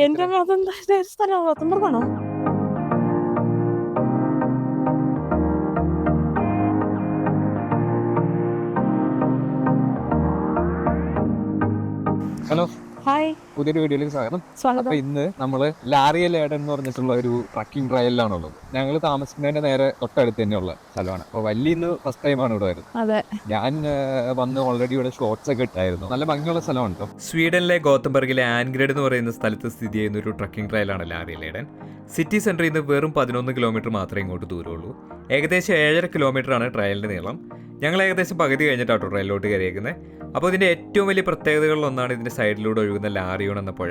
എന്റെ അതെന്താ സ്ഥലം പത്തൊമ്പതാണോ? ഹലോ, ഹായ്, പുതിയൊരു വീഡിയോയിലേക്ക് സ്വാഗതം. അപ്പൊ സ്വാഗതം. ഇന്ന് നമ്മള് ലാറിയൽ ഏഡൻ എന്ന് പറഞ്ഞിട്ടുള്ള ഒരു ട്രക്കിംഗ് ട്രയലിലാണുള്ളത്. ഞങ്ങൾ താമസിക്കുന്നതിന്റെ നേരെ തൊട്ടടുത്ത് തന്നെയുള്ള സ്ഥലമാണ്. അപ്പൊ വലിയ ഇന്ന് ഫസ്റ്റ് ടൈമാണ് ഇവിടെ വരുന്നത്. അതെ, ഞാൻ വന്ന് ഓൾറെഡി ഇവിടെ ഷോർട്സ് ഒക്കെ ഇട്ടായിരുന്നു. നല്ല ഭംഗിയുള്ള സ്ഥലമാണ് കേട്ടോ. സ്വീഡനിലെ ഗോത്തംബർഗിലെ ആൻഗ്രേഡ് എന്ന് പറയുന്ന സ്ഥലത്ത് സ്ഥിതി ചെയ്യുന്ന ഒരു ട്രക്കിംഗ് ട്രയലാണ് ലാറിയൽ ഏഡൻ. സിറ്റി സെന്ററിൽ നിന്ന് വെറും 11 കിലോമീറ്റർ മാത്രമേ ഇങ്ങോട്ട് ദൂരമുള്ളൂ. ഏകദേശം 7.5 കിലോമീറ്ററാണ് ട്രയലിന്റെ നീളം. ഞങ്ങൾ ഏകദേശം പകുതി കഴിഞ്ഞിട്ടാട്ടോ ട്രയലിലോട്ട് കയറിയേക്കുന്നത്. അപ്പോൾ ഇതിന്റെ ഏറ്റവും വലിയ പ്രത്യേകതകളിലൊന്നാണ് ഇതിന്റെ സൈഡിലൂടെ ഒഴുകുന്ന ലാറിയോൺ എന്ന പുഴ.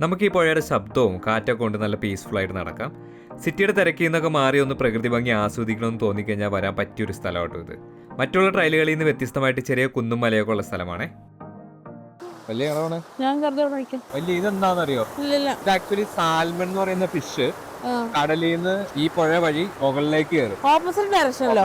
നമുക്ക് ഈ പുഴയുടെ ശബ്ദവും കാറ്റൊക്കെ കൊണ്ട് നല്ല പീസ്ഫുൾ ആയിട്ട് നടക്കാം. സിറ്റിയുടെ തിരക്കിൽ നിന്നൊക്കെ മാറി ഒന്ന് പ്രകൃതി ഭംഗി ആസ്വദിക്കണമെന്ന് തോന്നിക്കഴിഞ്ഞാൽ വരാൻ പറ്റിയൊരു സ്ഥലമാട്ടോ ഇത്. മറ്റുള്ള ട്രയലുകളിൽ നിന്ന് വ്യത്യസ്തമായിട്ട് ചെറിയ കുന്നും മലയൊക്കെ ഉള്ള സ്ഥലമാണ്. വലിയ കളറാണ്. ഞാൻ വെറുതെ വിളിക്കാം. വലിയ ഇതെന്താണെന്നറിയോ? ഇല്ലില്ല. ഇത് ആക്ച്വലി സാൽമൺ എന്ന് പറയുന്ന ഫിഷ് കടലിൽ നിന്ന് ഈ പുഴ വഴി മുകളിലേക്ക് കയറും. ഓപ്പോസിറ്റ് ഡയറക്ഷനിലോ?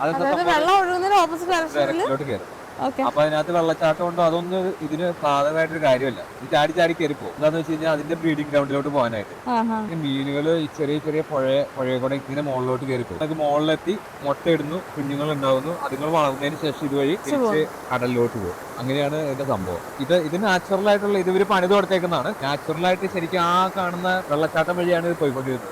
അതായത് വെള്ളം ഒഴുകുന്നതിന് ഓപ്പോസിറ്റ് ഡയറക്ഷനിൽ. കയറും. ഓക്കെ. അപ്പൊ അതിനകത്ത് വെള്ളച്ചാട്ടം ഉണ്ടോ അതൊന്നും ഇതിന് സാധകമായിട്ടൊരു കാര്യമല്ല. ഇത് ചാടി ചാടി കയറിപ്പോ. എന്താന്ന് വെച്ച് കഴിഞ്ഞാൽ അതിന്റെ ബ്രീഡിംഗ് ഗ്രൗണ്ടിലോട്ട് പോകാനായിട്ട് മീനുകള് ഈ ചെറിയ ചെറിയ പുഴയെ കൂടെ ഇങ്ങനെ മുകളിലോട്ട് കയറിപ്പോ. നമുക്ക് മുകളിലെത്തി മുട്ടയിടുന്നു, കുഞ്ഞുങ്ങൾ ഉണ്ടാവുന്നു. അതുങ്ങൾ വളർന്നതിന് ശേഷം ഇതുവഴി തിരിച്ച് കടലിലോട്ട് പോകും. അങ്ങനെയാണ് ഇതിന്റെ സംഭവം. ഇത് നാച്ചുറൽ ആയിട്ടുള്ള ഇത് ഇവര് പണിത് കൊടുത്തേക്കുന്നതാണ്. നാച്ചുറൽ ആയിട്ട് ശരിക്കും ആ കാണുന്ന വെള്ളച്ചാട്ടം വഴിയാണ് ഇത് പോയിക്കൊണ്ടിരുന്നത്.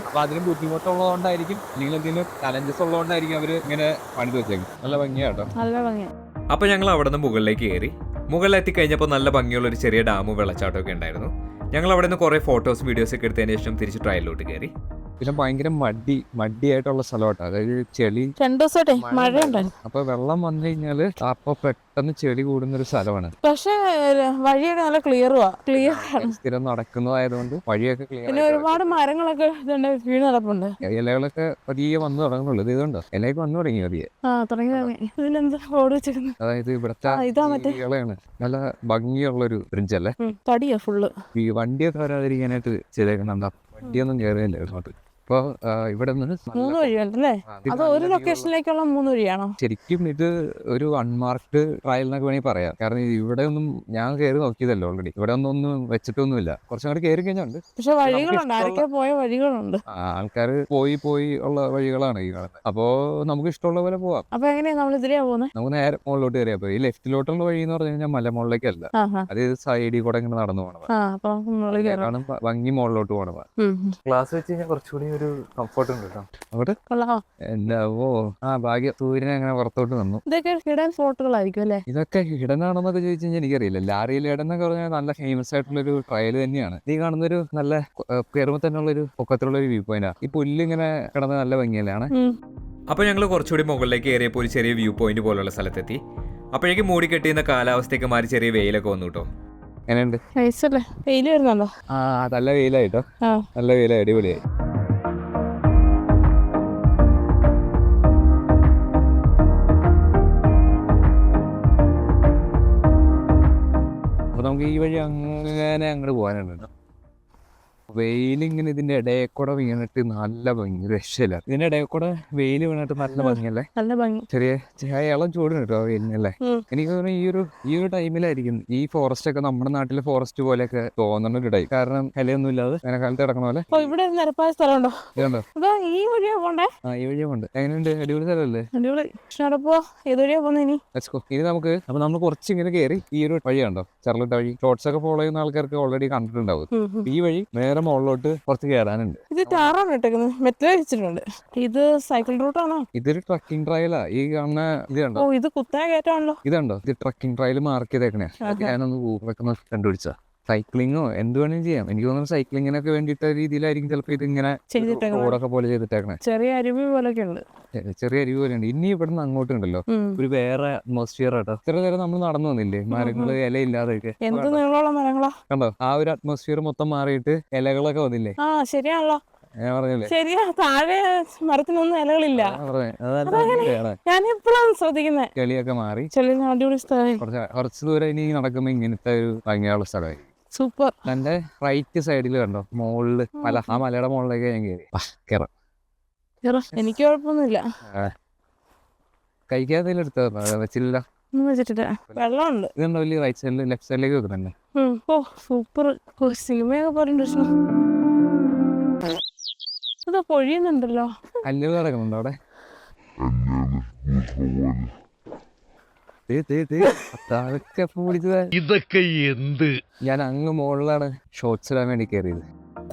അപ്പൊ അതിന് ബുദ്ധിമുട്ടുള്ളതുകൊണ്ടായിരിക്കും, അല്ലെങ്കിൽ എന്തെങ്കിലും ചലഞ്ചസ് ഉള്ളതുകൊണ്ടായിരിക്കും അവര് ഇങ്ങനെ പണിത് വെച്ചേക്കുന്നത്. നല്ല ഭംഗിയാട്ടോ. നല്ല ഭംഗിയാ. അപ്പോൾ ഞങ്ങൾ അവിടെ നിന്ന് മുകളിലേക്ക് കയറി. മുകളിലെത്തി കഴിഞ്ഞപ്പോൾ നല്ല ഭംഗിയുള്ള ഒരു ചെറിയ ഡാമും വെള്ളച്ചാട്ടമൊക്കെ ഉണ്ടായിരുന്നു. ഞങ്ങൾ അവിടെ നിന്ന് കുറേ ഫോട്ടോസ് വീഡിയോസ് ഒക്കെ എടുത്തതിന് ശേഷം തിരിച്ച് ട്രയലിലോട്ട് കയറി. പിന്നെ ഭയങ്കര മടിയായിട്ടുള്ള സ്ഥലമാട്ടോ. അതായത് ചെളി 2 ദിവസമായിട്ടേ മഴ ഉണ്ടായിരുന്നു. അപ്പൊ വെള്ളം വന്നു കഴിഞ്ഞാല് അപ്പൊ പെട്ടെന്ന് ചെളി കൂടുന്ന ഒരു സ്ഥലമാണ്. പക്ഷെ വഴിയൊക്കെ നല്ല ക്ലിയർ സ്ഥിരം നടക്കുന്നതായതുകൊണ്ട് വഴിയൊക്കെ ക്ലിയർ. പിന്നെ ഒരുപാട് മരങ്ങളൊക്കെ വീണ് നടപ്പുണ്ട്. ഇലകളൊക്കെ പതിയെ വന്നു തുടങ്ങുന്നുള്ളൂ. ഇത് ഇതുണ്ടോ, ഇലയൊക്കെ വന്നു തുടങ്ങി പതിയെ. ഇതിലെന്താ ബോർഡ് വെച്ചിരിക്കുന്നത്? അതായത് ഇവിടത്തെ ഇലയാണ്. നല്ല ഭംഗിയുള്ളൊരു ബ്രിഡ്ജ് അല്ലേ? തടിയാ ഫുള്ള്. ഈ വണ്ടിയൊക്കെ വരാതിരിക്കാനായിട്ട് ചെയ്തേക്കുന്നുണ്ട്. വണ്ടിയൊന്നും കയറിയല്ലേ ഇങ്ങോട്ട്. ഇപ്പൊ ഇവിടെ നിന്ന് 3 വഴിയുണ്ടല്ലേ? അത് ഒരു ലൊക്കേഷനിലേക്കുള്ള 3 വഴിയാണോ? ശരിക്കും ഇത് ഒരു അൺമാർക്ഡ് ട്രയൽ എന്നൊക്കെ വേണമെങ്കിൽ പറയാം. കാരണം ഇവിടെ ഒന്നും ഞാൻ കയറി നോക്കിയതല്ലോ ഓൾറെഡി. ഇവിടെ ഒന്നും വെച്ചിട്ടൊന്നുമില്ല. കുറച്ചും കൂടെ കയറി കഴിഞ്ഞുണ്ട്. പക്ഷെ വഴികളുണ്ട്, ആരൊക്കെ പോയ വഴികളുണ്ട്. ആൾക്കാർ പോയി ഉള്ള വഴികളാണ് ഈ കാണുന്നത്. അപ്പോ നമുക്ക് ഇഷ്ടമുള്ള പോലെ പോവാം. അപ്പൊ എങ്ങനെയാ നമ്മൾ ഇതിലെയാ പോകുന്നത്? നമുക്ക് നേരെ മുകളിലോട്ട് കയറിയാ പോയി. ഈ ലെഫ്റ്റിലോട്ടുള്ള വഴി എന്ന് പറഞ്ഞു കഴിഞ്ഞാൽ മലമുകളിലേക്കല്ല. അത് സൈഡിൽ കൂടെ ഇങ്ങനെ നടന്നു പോകണം. ഭംഗി മുകളിലോട്ട് പോകണം. ക്ലാസ് വെച്ച് കഴിഞ്ഞാൽ കുറച്ചുകൂടി ഒരു കംഫർട്ട് ഉണ്ട് കേട്ടോ. അവിടെ എന്താ ഭാഗ്യ സൂര്യനെ അങ്ങനെ പുറത്തോട്ട് വന്നു. ഇതൊക്കെ ഹിഡൻ സ്പോട്ടുകളായിരിക്കും അല്ലേ? ഇതൊക്കെ ഹിഡൻ ആണെന്നൊക്കെ ചോദിച്ചു കഴിഞ്ഞാൽ എനിക്കറിയില്ല. ലാറിയൽ ഏഡൻ എന്നൊക്കെ പറഞ്ഞാൽ നല്ല ഫേമസ് ആയിട്ടുള്ള ഒരു ട്രയൽ തന്നെയാണ്. ഈ കാണുന്നൊരു നല്ല കയറുമ്പോൾ തന്നെ ഉള്ളൊരു പൊക്കത്തിലുള്ള ഒരു വ്യൂ പോയിന്റാ. ഈ പുല്ല് ഇങ്ങനെ കിടന്ന് നല്ല ഭംഗിയല്ലാണ്. അപ്പോൾ ഞങ്ങൾ കുറച്ചുകൂടി മുകളിലേക്ക് കയറിയപ്പോൾ ഒരു ചെറിയ വ്യൂ പോയിന്റ് പോലുള്ള സ്ഥലത്തെത്തി. അപ്പോഴേക്കും മൂടി കെട്ടിയുന്ന കാലാവസ്ഥയൊക്കെ മാറി ചെറിയ വെയിലൊക്കെ വന്നു കേട്ടോ. എങ്ങനെയുണ്ട്? വെയിൽ വരുന്നുണ്ടോ? നല്ല വെയിലായിട്ടോ. നല്ല വെയിലായി, അടിപൊളിയായി. നമുക്ക് ഈ വഴി അങ്ങനെ അങ്ങോട്ട് പോകാനുണ്ട്. വെയിലിങ്ങനെ ഇതിന്റെ ഇടയിൽ കൂടെ വീണിട്ട് നല്ല ഭംഗി, രക്ഷയില്ല. ഇതിന്റെ ഇടയിൽ കൂടെ വെയിൽ വീണിട്ട് നല്ല ഭംഗിയല്ലേ? നല്ല ഭംഗി. ചെറിയ ഇളം ചൂട് കേട്ടോ വെയിലിനല്ലേ? എനിക്ക് തോന്നുന്നു ഈ ഒരു ടൈമിലായിരിക്കും ഈ ഫോറസ്റ്റ് ഒക്കെ നമ്മുടെ നാട്ടിലെ ഫോറസ്റ്റ് പോലെയൊക്കെ തോന്നുന്ന ഒരു ടൈം. കാരണം ഇലയൊന്നും ഇല്ലാതെ വേനൽക്കാലത്ത് കിടക്കണ പോലെ. ഇവിടെ നിരപ്പായ സ്ഥലമുണ്ടോ? ഇതുണ്ടോ? ഈ വഴിയാ പോണ്ടേ? ഈ വഴിയാ പോണ്ട്. എങ്ങനെയുണ്ട്? അടിപൊളി സ്ഥലമല്ലേ? അടിപൊളി. ഏത് വഴിയാ പോകുന്നത് ഇനി? ഇനി നമുക്ക് നമ്മൾ കുറച്ച് ഇങ്ങനെ കയറി ഈ ഒരു വഴിയുണ്ടോ, ചെറുട്ട വഴി. ഷോർട്സ് ഒക്കെ ഫോളോ ചെയ്യുന്ന ആൾക്കാർക്ക് ഓൾറെഡി കണ്ടിട്ടുണ്ടാവും. ഈ വഴി നേരെ മുകളിലോട്ട് കുറച്ച് കയറാനുണ്ട്. ഇത് ടാറാണ് ഇട്ടേക്കുന്നത്, മെറ്റൽ വെച്ചിട്ടുണ്ട്. ഇത് സൈക്കിൾ റൂട്ടാണോ? ഇതൊരു ട്രക്കിംഗ് ട്രയലാ. ഈ കാണുന്ന ഇത് കണ്ടോ? ഇത് കുത്തനെ കയറ്റാണല്ലോ. ഇതുണ്ടോ? ഇത് ട്രക്കിംഗ് ട്രയൽ മാർക്ക് ചെയ്തേക്കണേ. ഞാനൊന്ന് വെക്കുന്ന കണ്ടുപിടിച്ച സൈക്ലിങ്ങോ എന്ത് വേണമെങ്കിലും ചെയ്യാം. എനിക്ക് തോന്നുന്നു സൈക്ലിങ്ങിനൊക്കെ വേണ്ടിയിട്ട് രീതിയിലായിരിക്കും ചിലപ്പോൾ ഇതിങ്ങനെ റോഡൊക്കെ പോലെ ചെയ്തിട്ടേക്കണേ. ചെറിയ അരുവി പോലൊക്കെ ഉണ്ട്. ചെറിയ അരുവി പോലെ ഉണ്ട്. ഇനി ഇവിടുന്ന് അങ്ങോട്ടുണ്ടല്ലോ ഒരു വേറെ അറ്റ്മോസ്ഫിയർ ആട്ടോ. ഇത്ര നേരം നമ്മൾ നടന്നു വന്നില്ലേ, മരങ്ങള് ഇലയില്ലാതെയൊക്കെ. എന്ത് നീളമുള്ള മരങ്ങളാ കണ്ടോ? ആ ഒരു അറ്റ്മോസ്ഫിയർ മൊത്തം മാറിയിട്ട് ഇലകളൊക്കെ വന്നില്ലേ? ശരിയാണല്ലോ. ഞാൻ പറഞ്ഞില്ലേ? ശരിയാ, താഴെ മരത്തിനൊന്നും ഇലകളില്ല. ഞാൻ എപ്പോഴാണ് ശ്രദ്ധിക്കുന്നത്. ചെളിയൊക്കെ മാറി അടിപൊളി സ്ഥലം. കുറച്ച് ദൂരം ഇനി നടക്കുമ്പോ ഇങ്ങനത്തെ ഒരു ഭംഗിയുള്ള സ്ഥലമായി. സൂപ്പർ. എന്റെ റൈറ്റ് സൈഡിൽ കണ്ടോ മുകളില് ആ മലയുടെ മുകളിലേക്ക് ഞാൻ കയറി. എനിക്ക് കുഴപ്പമൊന്നുമില്ല. കഴിക്കാതെങ്കിലും എടുത്തോ? വെച്ചില്ല. ഒന്നും വെച്ചിട്ടില്ല. വെള്ളമുണ്ട്. ഇതുണ്ടോ വലിയ റൈറ്റ് സൈഡിൽ ലെഫ്റ്റ് സൈഡിലേക്ക് വെക്കുന്നുണ്ട്. ഓ സൂപ്പർ. സിനിമയൊക്കെ പറഞ്ഞിട്ട് ഇതാ പൊഴിയുന്നുണ്ടല്ലോ. കല്ലുകൾ കിടക്കുന്നുണ്ടോ അവിടെ? ഇതൊക്കെ എന്ത്? ഞാൻ അങ്ങ് മുകളിലാണ് ഷോർട്സ് ഇടാൻ വേണ്ടി കയറിയത്.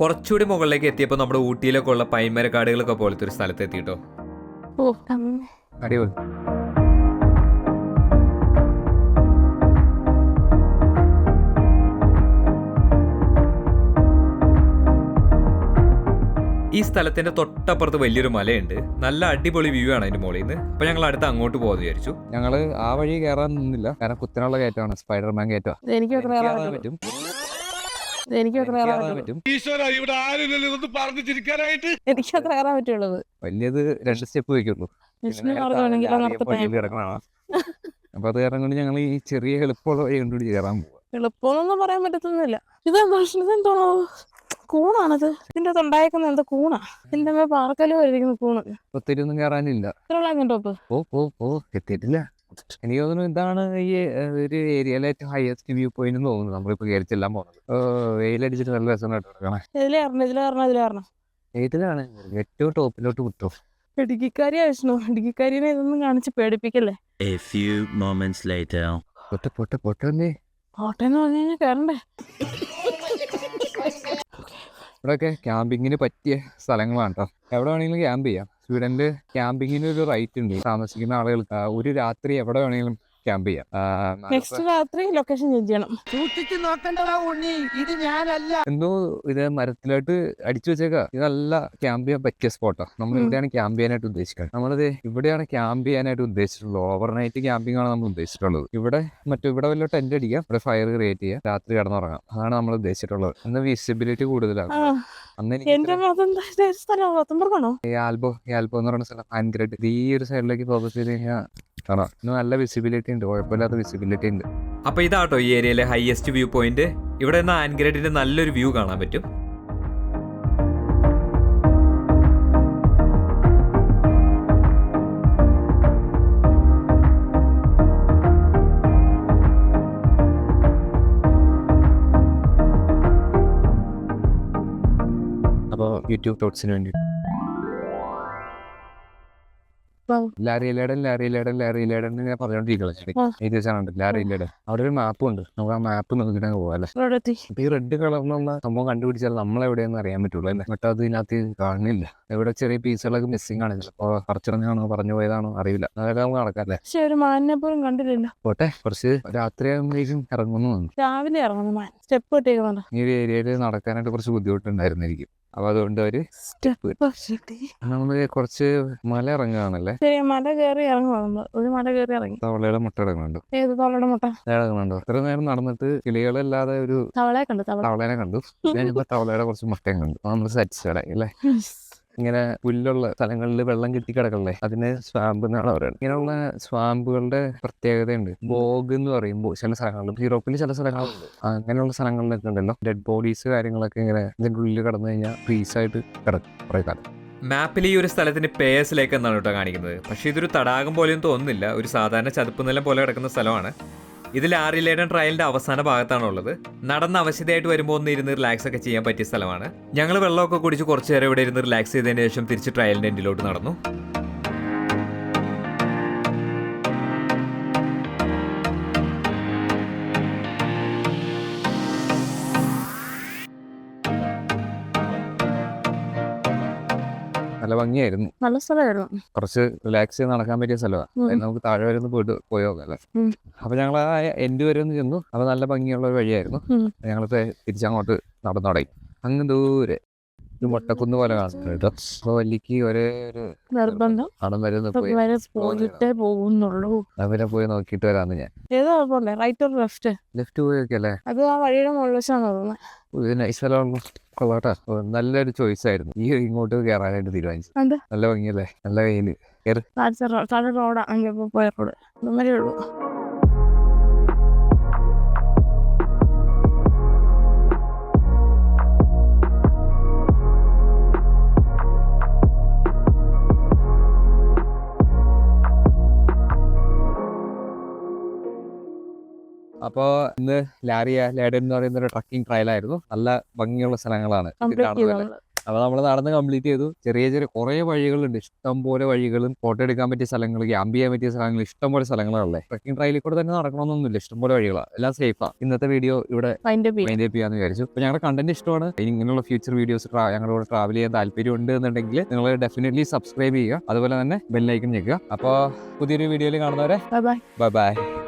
കുറച്ചുകൂടി മുകളിലേക്ക് എത്തിയപ്പോൾ നമ്മുടെ ഊട്ടിയിലൊക്കെ ഉള്ള പൈൻമരക്കാടുകളൊക്കെ പോലത്തെ ഒരു സ്ഥലത്ത് എത്തിയിട്ടോ. ഓ അടിപൊളി. ഈ സ്ഥലത്തിന്റെ തൊട്ടപ്പുറത്ത് വലിയൊരു മലയുണ്ട്. നല്ല അടിപൊളി വ്യൂ ആണ് അതിന്റെ മുകളിൽ നിന്ന്. അപ്പൊ ഞങ്ങൾ അടുത്ത് അങ്ങോട്ട് പോകാന്ന് വിചാരിച്ചു. ഞങ്ങള് ആ വഴി കയറാൻ നിന്നില്ല, കാരണം കുത്തനുള്ള കയറ്റമാണ്. സ്പൈഡർമാൻ കയറ്റം. എനിക്ക് പറ്റും. എനിക്ക് അത്ര കയറാൻ പറ്റുള്ളത്. വലിയത് 2 സ്റ്റെപ്പ് വയ്ക്കുള്ളൂ. അപ്പൊ അത് കാരണം കൊണ്ട് ഞങ്ങൾ ഈ ചെറിയ എളുപ്പമുള്ള വഴി കൊണ്ടുകൂടി കയറാൻ പോവാ. എളുപ്പമൊന്നും പറയാൻ പറ്റത്തൊന്നുമില്ല. ഇതെന്തോണോ കൂണാണത്? ഇതിന്റെ അകത്ത് ഉണ്ടായേക്കുന്ന എന്താ കൂണാ? ഇതിന്റെ പാറക്കല്ല് വരിക്കുന്ന കൂണ്. ഒത്തിരി ഒന്നും കയറാനില്ല. ടോപ്പ് എത്തിയിട്ടില്ല. എനിക്ക് തോന്നുന്നു ഇതാണ് ഈ ഒരു ഏരിയയിലെ ഏറ്റവും ഹയസ്റ്റ് വ്യൂ പോയിന്റ് എന്ന് തോന്നുന്നു. നമ്മളിപ്പോ കയറിച്ചെല്ലാൻ പോകുന്നത്. വെയിലടിച്ചിട്ട് നല്ല രസം കിടക്കണം. ഇതിലാണ് ഏറ്റവും ടോപ്പിലോട്ട് കുത്തും. ഇടുക്കിക്കാരിയാ വിഷ്ണു. ഇടുക്കിക്കാരിനെ ഇതൊന്നും കാണിച്ച് പേടിപ്പിക്കല്ലേ. പൊട്ടെ കോട്ടയെന്ന് പറഞ്ഞു കഴിഞ്ഞാൽ കയറണ്ടേ. ഇവിടെയൊക്കെ ക്യാമ്പിങ്ങിന് പറ്റിയ സ്ഥലങ്ങളാണ് കേട്ടോ. എവിടെ വേണമെങ്കിലും ക്യാമ്പ് ചെയ്യാം. സ്വീഡനില് ക്യാമ്പിങ്ങിന് ഒരു റൈറ്റ് ഉണ്ട്. താമസിക്കുന്ന ആളുകൾക്ക് ഒരു രാത്രി എവിടെ വേണമെങ്കിലും ക്യാമ്പ് ചെയ്യാം. നെക്സ്റ്റ് രാത്രി ലൊക്കേഷൻ ചേഞ്ച് ചെയ്യണം. എന്തോ ഇത് മരത്തിലോട്ട് അടിച്ചു വെച്ചേക്കാ. ഇത് നല്ല ക്യാമ്പ് ചെയ്യാൻ പറ്റിയ സ്പോട്ടാ. നമ്മൾ ഇവിടെയാണ് ക്യാമ്പ് ചെയ്യാനായിട്ട് ഉദ്ദേശിക്കുന്നത്. നമ്മളിത് ഇവിടെയാണ് ക്യാമ്പ് ചെയ്യാനായിട്ട് ഉദ്ദേശിച്ചിട്ടുള്ളത്. ഓവർനൈറ്റ് ക്യാമ്പിംഗ് ആണ് നമ്മൾ ഉദ്ദേശിച്ചിട്ടുള്ളത്. ഇവിടെ വല്ല ടെന്റ് അടിക്കാം, ഇവിടെ ഫയർ ക്രിയേറ്റ് ചെയ്യാം, രാത്രി കിടന്നുറങ്ങാം. അതാണ് നമ്മൾ ഉദ്ദേശിച്ചിട്ടുള്ളത്. അന്ന് വിസിബിലിറ്റി കൂടുതലാണ്. അന്ന് ആൽബോ എന്ന് പറയുന്ന സ്ഥലം ആൻഗ്രഡ്. ഈ ഒരു സൈഡിലേക്ക് ഫോക്കസ് ചെയ്ത് കഴിഞ്ഞാൽ കാണാം. നല്ല വിസിബിലിറ്റി ഉണ്ട്, കുഴപ്പമില്ലാത്ത വിസിബിലിറ്റി ഉണ്ട്. അപ്പൊ ഇതാട്ടോ ഈ ഏരിയയിലെ ഹയസ്റ്റ് വ്യൂ പോയിന്റ്. ഇവിടെ നിന്ന് ആൻഗ്രഡിന്റെ നല്ലൊരു വ്യൂ കാണാൻ പറ്റും. അപ്പോൾ യൂട്യൂബ് ഷോർട്സിന് വേണ്ടി ലാരിയിലേടൻ ഇങ്ങനെ പറഞ്ഞോണ്ടിരിക്കുന്നത്. ലാരിയിലേടൻ അവിടെ ഒരു മാപ്പും ഉണ്ട്. നമുക്ക് ആ മാപ്പ് നോക്കിയിട്ട് പോകാം അല്ലേ. ഈ റെഡ് കളറിലുള്ള സംഭവം കണ്ടുപിടിച്ചാൽ നമ്മളെവിടെയെന്ന് അറിയാൻ പറ്റുള്ളൂ അല്ലേ. എന്നിട്ട് അത് ഇതിനകത്ത് കാണില്ല. ഇവിടെ ചെറിയ പീസുകളൊക്കെ മിസ്സിംഗ് ആണ്. ചിലപ്പോ പറിച്ചിറങ്ങാണോ പറഞ്ഞു പോയതാണോ അറിയില്ല. അതൊക്കെ നമുക്ക് നടക്കാല്ലേ. കണ്ടില്ല. പോട്ടെ, കുറച്ച് രാത്രിയാകുമ്പോഴേക്കും ഇറങ്ങുന്നു. രാവിലെ ഇറങ്ങുന്നു. സ്റ്റെപ്പ് കിട്ടിയേക്കുന്നുണ്ട്. ഈ ഒരു ഏരിയയിൽ നടക്കാനായിട്ട് കുറച്ച് ബുദ്ധിമുട്ടുണ്ടായിരുന്നിരിക്കും. അപ്പൊ അതുകൊണ്ട് ഒരു സ്റ്റെപ്പ് നമ്മള് കുറച്ച് മല ഇറങ്ങുകയാണല്ലേ. മല കയറി ഇറങ്ങുക. ഒരു മല കയറി ഇറങ്ങി തവളയുടെ മുട്ട ഇറങ്ങുന്നുണ്ടോ? ഏത് തവളയുടെ മുട്ട ഇറങ്ങുന്നുണ്ടോ? ഇത്ര നേരം നടന്നിട്ട് കിളികളല്ലാതെ ഒരു തവളേനെ കണ്ടു. ഞാനിപ്പോ തവളയുടെ കുറച്ച് മുട്ടയും കണ്ടു. നമ്മള് സാറ്റിസ്ഫൈഡ് ആയി അല്ലേ. ഇങ്ങനെ പുല്ലുള്ള സ്ഥലങ്ങളിൽ വെള്ളം കെട്ടിക്കിടക്കണല്ലേ, അതിന് സ്വാമ്പ് എന്നാണ് പറയുന്നത്. ഇങ്ങനെയുള്ള സ്വാമ്പുകളുടെ പ്രത്യേകതയുണ്ട്. ബോഗ് എന്ന് പറയുമ്പോൾ ചില സ്ഥലങ്ങളിലും യൂറോപ്പിൽ ചില സ്ഥലങ്ങളുണ്ട്. അങ്ങനെയുള്ള സ്ഥലങ്ങളിലൊക്കെ ഉണ്ടല്ലോ ഡെഡ് ബോഡീസ് കാര്യങ്ങളൊക്കെ ഇങ്ങനെ ഇതിൻ്റെ ഉള്ളിൽ കിടന്നു കഴിഞ്ഞാൽ ഫ്രീസായിട്ട് കിടക്കും കുറേ കാലം. മാപ്പിൽ ഈ ഒരു സ്ഥലത്തിന് പേയേഴ്സ് ലേക്ക് എന്നാണ് കേട്ടോ കാണിക്കുന്നത്. പക്ഷേ ഇതൊരു തടാകം പോലെയൊന്നും തോന്നുന്നില്ല. ഒരു സാധാരണ ചതുപ്പ് നിലം പോലെ കിടക്കുന്ന സ്ഥലമാണ്. ഇത് ലാരിലേഡൻ ട്രയലിന്റെ അവസാന ഭാഗത്താണുള്ളത്. നടന്ന് അവശതയായിട്ട് വരുമ്പോൾ ഒന്ന് ഇരുന്ന് റിലാക്സ് ഒക്കെ ചെയ്യാൻ പറ്റിയ സ്ഥലമാണ്. ഞങ്ങൾ വെള്ളമൊക്കെ കുടിച്ച് കുറച്ച് നേരം ഇവിടെ ഇരുന്ന് റിലാക്സ് ചെയ്തതിന് ശേഷം തിരിച്ച് ട്രയലിന്റെ എൻഡിലോട്ട് നടന്നു. നല്ല ഭംഗിയായിരുന്നു. നല്ല സ്ഥലമായിരുന്നു. കുറച്ച് റിലാക്സ് ചെയ്ത് നടക്കാൻ പറ്റിയ സ്ഥലമാണ്. നമുക്ക് താഴെ വരെ ഒന്ന് പോയിട്ട് പോയോക്കാം അല്ലേ. അപ്പൊ ഞങ്ങൾ ആ എൻഡ് വരെ ഒന്ന് ചെന്നു. അപ്പൊ നല്ല ഭംഗിയുള്ള ഒരു വഴിയായിരുന്നു. ഞങ്ങൾ തിരിച്ചങ്ങോട്ട് നടന്നു തുടങ്ങി. അങ്ങ് ദൂരെ ഒരു മൊട്ടക്കുന്ന് പോലെ കാണുന്നുണ്ട് കേട്ടോ. അപ്പൊ വല്ലിക്ക് ഒരേ ഒരു നിർബന്ധം അവിടെ വരെ പോയിട്ടേ പോകുന്നുള്ളൂ. അവരെ പോയി നോക്കിയിട്ട് വരാന്ന് ഞാൻ. ഏതോ റൈറ്റ് ഓർ ലെഫ്റ്റ് പോയൊക്കെ അല്ലേ. അത് ആ വഴിയുടെ മുകളിൽ വെച്ചാണ് തോന്നുന്നത്. നൈസ് സ്ഥലമാണ്. കൊള്ളാട്ടാ. നല്ലൊരു ചോയ്സ് ആയിരുന്നു ഈ ഇങ്ങോട്ട് കയറാനായിട്ട് തീരുമാനിച്ചത്. നല്ല ഭംഗിയല്ലേ, നല്ല വെയില്. റോഡാ പോയ റോഡ് ഇതുവരെ ഉള്ളൂ. അപ്പോൾ ഇന്ന് ലാരിയ ലേഡൻ എന്ന് പറയുന്ന ഒരു ട്രക്കിംഗ് ട്രയലായിരുന്നു. നല്ല ഭംഗിയുള്ള സ്ഥലങ്ങളാണ് ഇത് കംപ്ലീറ്റ് ചെയ്തു കാണുന്നത്. നമ്മള്. അപ്പോൾ നമ്മൾ നടന്ന് കംപ്ലീറ്റ് ചെയ്തു. ചെറിയ ചെറിയ കുറേ വഴികളുണ്ട്, ഇഷ്ടം പോലെ വഴികളും ഫോട്ടോ എടുക്കാൻ പറ്റിയ സ്ഥലങ്ങൾ, ക്യാമ്പ് ചെയ്യാൻ പറ്റിയ സ്ഥലങ്ങൾ, ഇഷ്ടം പോലെ സ്ഥലങ്ങളാണല്ലേ. ട്രക്കിംഗ് ട്രയലിൽ കൂടെ തന്നെ നടക്കണമെന്നൊന്നുമില്ല, ഇഷ്ടം പോലെ വഴികളാണ്, എല്ലാം സേഫാണ്. ഇന്നത്തെ വീഡിയോ ഇവിടെ അതിന്റെ പേര് മൈൻഡ് അപ്പ് ചെയ്യാന്ന് വിചാരിച്ചു. അപ്പോൾ ഞങ്ങളുടെ കണ്ടന്റ് ഇഷ്ടമാണ്, ഇനി ഇങ്ങനെയുള്ള ഫ്യൂച്ചർ വീഡിയോസ് ഞങ്ങളുടെ കൂടെ ട്രാവൽ ചെയ്യാൻ താല്പര്യം ഉണ്ട് എന്നുണ്ടെങ്കിൽ നിങ്ങൾ ഡെഫിനറ്റ്ലി സബ്സ്ക്രൈബ് ചെയ്യുക, അതുപോലെ തന്നെ ബെല്ലൈക്കൺ ഞെക്കുക. അപ്പോൾ പുതിയൊരു വീഡിയോയിൽ കാണുന്നവരെ ബൈ ബൈ. Bye bye.